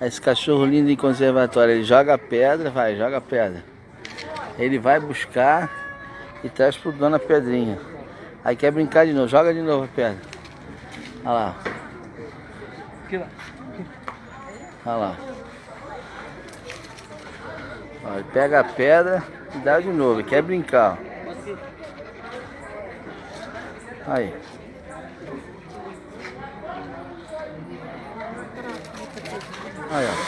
Esse cachorro lindo em conservatório, ele joga pedra, joga pedra. Ele vai buscar e traz pro dono a pedrinha. Aí quer brincar de novo, joga de novo a pedra. Olha lá. Olha lá. Ó, ele pega a pedra e dá de novo, ele quer brincar. Ó. Aí. Aí, ó.